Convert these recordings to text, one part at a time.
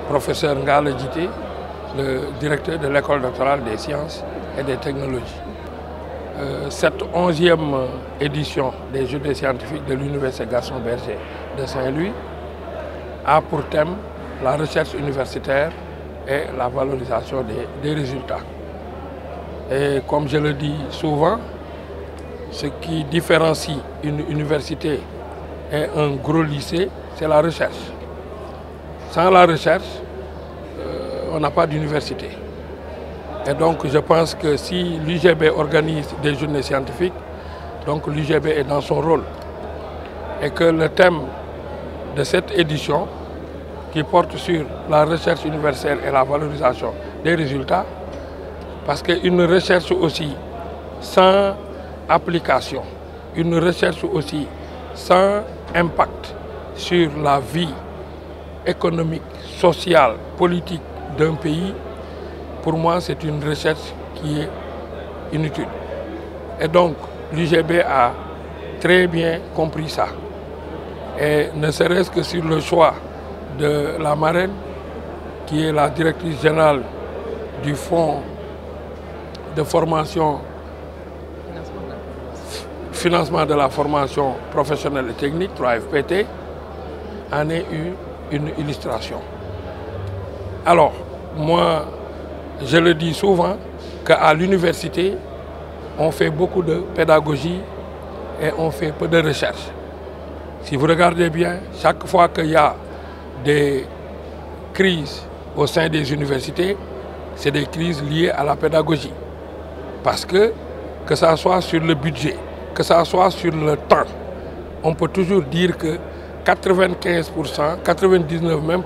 professeur Ngale Djité, le directeur de l'école doctorale des sciences et des technologies. Cette 11e édition des Journées scientifiques de l'Université Gaston Berger de Saint-Louis a pour thème la recherche universitaire et la valorisation des résultats. Et comme je le dis souvent, ce qui différencie une université et un gros lycée, c'est la recherche. Sans la recherche, on n'a pas d'université. Et donc je pense que si l'UGB organise des journées scientifiques, donc l'UGB est dans son rôle. Et que le thème de cette édition, qui porte sur la recherche universelle et la valorisation des résultats, parce qu'une recherche aussi sans application, une recherche aussi sans impact sur la vie économique, sociale, politique d'un pays, pour moi c'est une recherche qui est inutile. Et donc l'UGB a très bien compris ça. Et ne serait-ce que sur le choix de la marraine, qui est la directrice générale du fonds de formation, financement de la formation professionnelle et technique, 3FPT, en est une illustration. Alors, moi, je le dis souvent, qu'à l'université, on fait beaucoup de pédagogie et on fait peu de recherche. Si vous regardez bien, chaque fois qu'il y a des crises au sein des universités, c'est des crises liées à la pédagogie. Parce que ça soit sur le budget, que ça soit sur le temps, on peut toujours dire que 95%, 99% même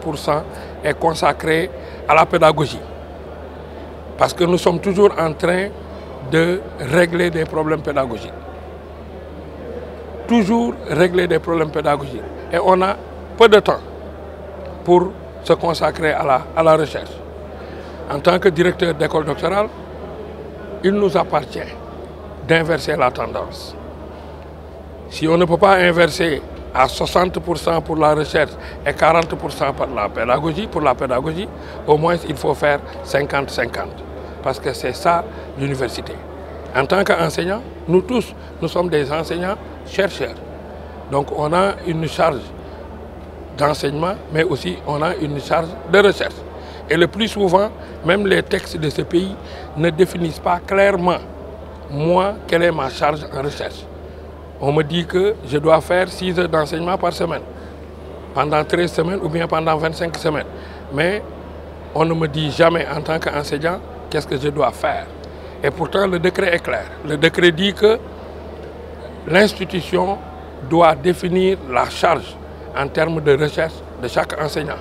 est consacré à la pédagogie. Parce que nous sommes toujours en train de régler des problèmes pédagogiques. Toujours régler des problèmes pédagogiques. Et on a peu de temps pour se consacrer à la recherche. En tant que directeur d'école doctorale, il nous appartient d'inverser la tendance. Si on ne peut pas inverser à 60% pour la recherche et 40% pour la pédagogie, au moins il faut faire 50-50. Parce que c'est ça l'université. En tant qu'enseignants, nous tous, nous sommes des enseignants-chercheurs. Donc on a une charge d'enseignement, mais aussi on a une charge de recherche. Et le plus souvent, même les textes de ce pays ne définissent pas clairement, moi, quelle est ma charge en recherche. On me dit que je dois faire 6 heures d'enseignement par semaine, pendant 13 semaines ou bien pendant 25 semaines. Mais on ne me dit jamais en tant qu'enseignant qu'est-ce que je dois faire. Et pourtant, le décret est clair. Le décret dit que l'institution doit définir la charge en termes de recherche de chaque enseignant.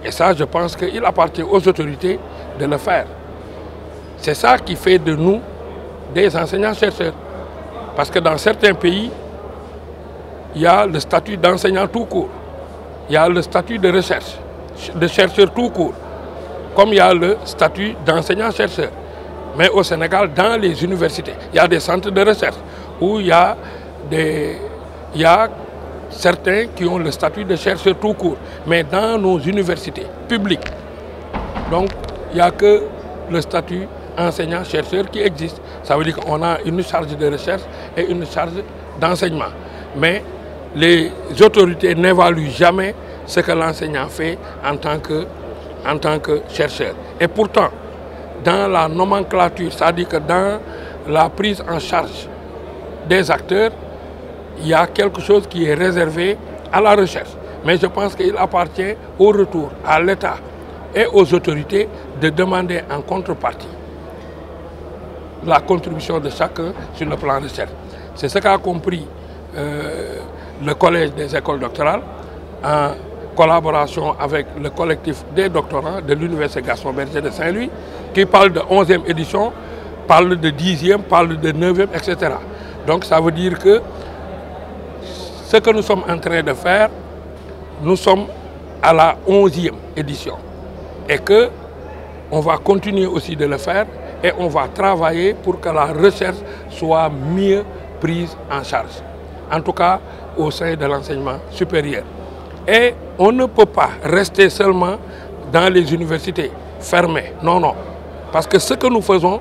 Et ça, je pense qu'il appartient aux autorités de le faire. C'est ça qui fait de nous des enseignants-chercheurs. Parce que dans certains pays, il y a le statut d'enseignant tout court. Il y a le statut de recherche, de chercheur tout court. Comme il y a le statut d'enseignant-chercheur. Mais au Sénégal, dans les universités, il y a des centres de recherche où il y a certains qui ont le statut de chercheur tout court. Mais dans nos universités publiques, donc il n'y a que le statut enseignant-chercheur qui existe. Ça veut dire qu'on a une charge de recherche et une charge d'enseignement. Mais les autorités n'évaluent jamais ce que l'enseignant fait en tant que chercheur. Et pourtant, dans la nomenclature, c'est-à-dire que dans la prise en charge des acteurs, il y a quelque chose qui est réservé à la recherche. Mais je pense qu'il appartient au retour à l'État et aux autorités de demander en contrepartie la contribution de chacun sur le plan de recherche. C'est ce qu'a compris le Collège des écoles doctorales en collaboration avec le collectif des doctorants de l'Université Gaston Berger de Saint-Louis, qui parle de 11e édition, parle de 10e, parle de 9e, etc. Donc ça veut dire que ce que nous sommes en train de faire, nous sommes à la 11e édition. Et qu'on va continuer aussi de le faire et on va travailler pour que la recherche soit mieux prise en charge. En tout cas, au sein de l'enseignement supérieur. Et on ne peut pas rester seulement dans les universités fermées. Non, non. Parce que ce que nous faisons,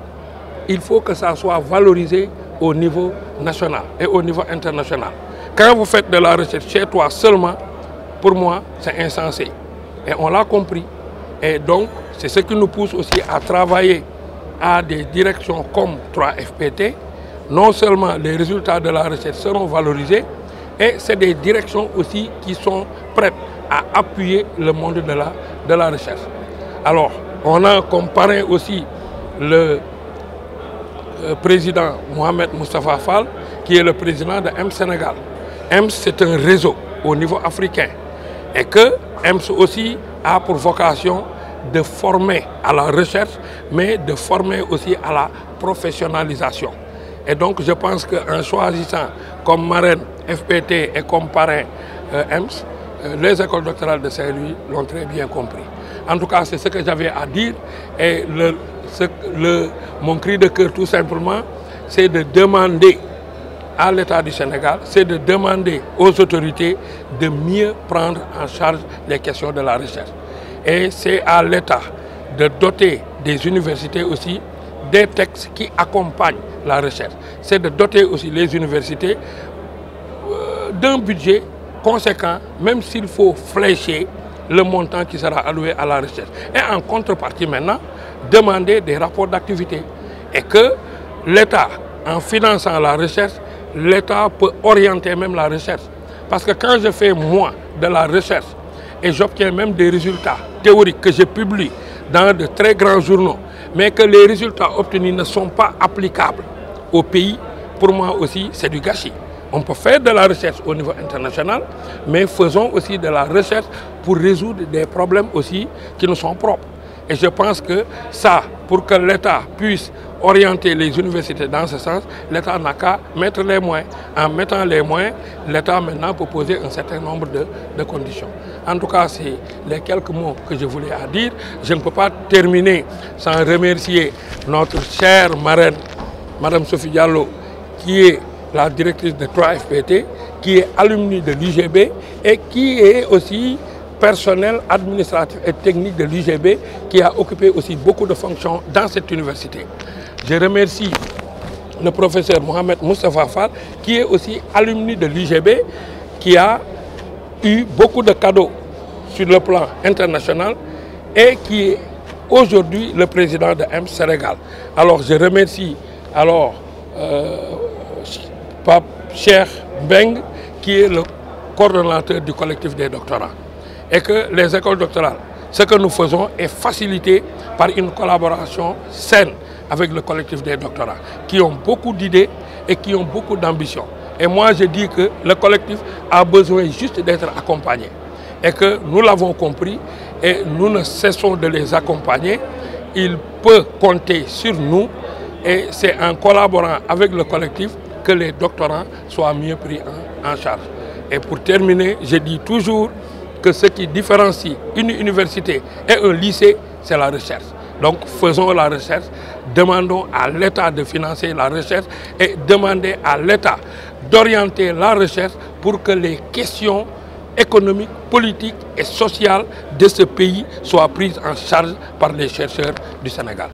il faut que ça soit valorisé au niveau national et au niveau international. Quand vous faites de la recherche chez toi seulement, pour moi, c'est insensé. Et on l'a compris. Et donc, c'est ce qui nous pousse aussi à travailler à des directions comme 3FPT. Non seulement les résultats de la recherche seront valorisés, et c'est des directions aussi qui sont prêtes à appuyer le monde de la recherche. Alors, on a comme parrain aussi le président Mohamed Moustapha Fall, qui est le président de EMS Sénégal. EMS, c'est un réseau au niveau africain. Et que EMS aussi a pour vocation de former à la recherche, mais de former aussi à la professionnalisation. Et donc, je pense qu'en choisissant comme marraine FPT et comme parrain EMS, les écoles doctorales de Saint-Louis l'ont très bien compris. En tout cas, c'est ce que j'avais à dire. Et mon cri de cœur, tout simplement, c'est de demander à l'État du Sénégal, c'est de demander aux autorités de mieux prendre en charge les questions de la recherche. Et c'est à l'État de doter des universités aussi des textes qui accompagnent la recherche. C'est de doter aussi les universités d'un budget conséquent, même s'il faut flécher le montant qui sera alloué à la recherche. Et en contrepartie maintenant, demander des rapports d'activité. Et que l'État, en finançant la recherche, l'État peut orienter même la recherche. Parce que quand je fais moi de la recherche et j'obtiens même des résultats théoriques que je publie dans de très grands journaux, mais que les résultats obtenus ne sont pas applicables au pays, pour moi aussi c'est du gâchis. On peut faire de la recherche au niveau international, mais faisons aussi de la recherche pour résoudre des problèmes aussi qui nous sont propres. Et je pense que ça, pour que l'État puisse orienter les universités dans ce sens, l'État n'a qu'à mettre les moyens. En mettant les moyens, l'État maintenant peut poser un certain nombre de conditions. En tout cas, c'est les quelques mots que je voulais dire. Je ne peux pas terminer sans remercier notre chère marraine, Madame Sophie Diallo, qui est la directrice de 3FPT, qui est alumni de l'UGB et qui est aussi personnel administratif et technique de l'UGB, qui a occupé aussi beaucoup de fonctions dans cette université. Je remercie le professeur Mohamed Moustapha Fall, qui est aussi alumni de l'UGB, qui a eu beaucoup de cadeaux sur le plan international et qui est aujourd'hui le président de EMS Sénégal. Alors je remercie Pape Cheikh Beng, qui est le coordonnateur du collectif des doctorants. Et que les écoles doctorales, ce que nous faisons est facilité par une collaboration saine avec le collectif des doctorants, qui ont beaucoup d'idées et qui ont beaucoup d'ambition. Et moi, je dis que le collectif a besoin juste d'être accompagné. Et que nous l'avons compris et nous ne cessons de les accompagner. Il peut compter sur nous et c'est en collaborant avec le collectif que les doctorants soient mieux pris en charge. Et pour terminer, je dis toujours que ce qui différencie une université et un lycée, c'est la recherche. Donc faisons la recherche, demandons à l'État de financer la recherche et demandez à l'État d'orienter la recherche pour que les questions économiques, politiques et sociales de ce pays soient prises en charge par les chercheurs du Sénégal.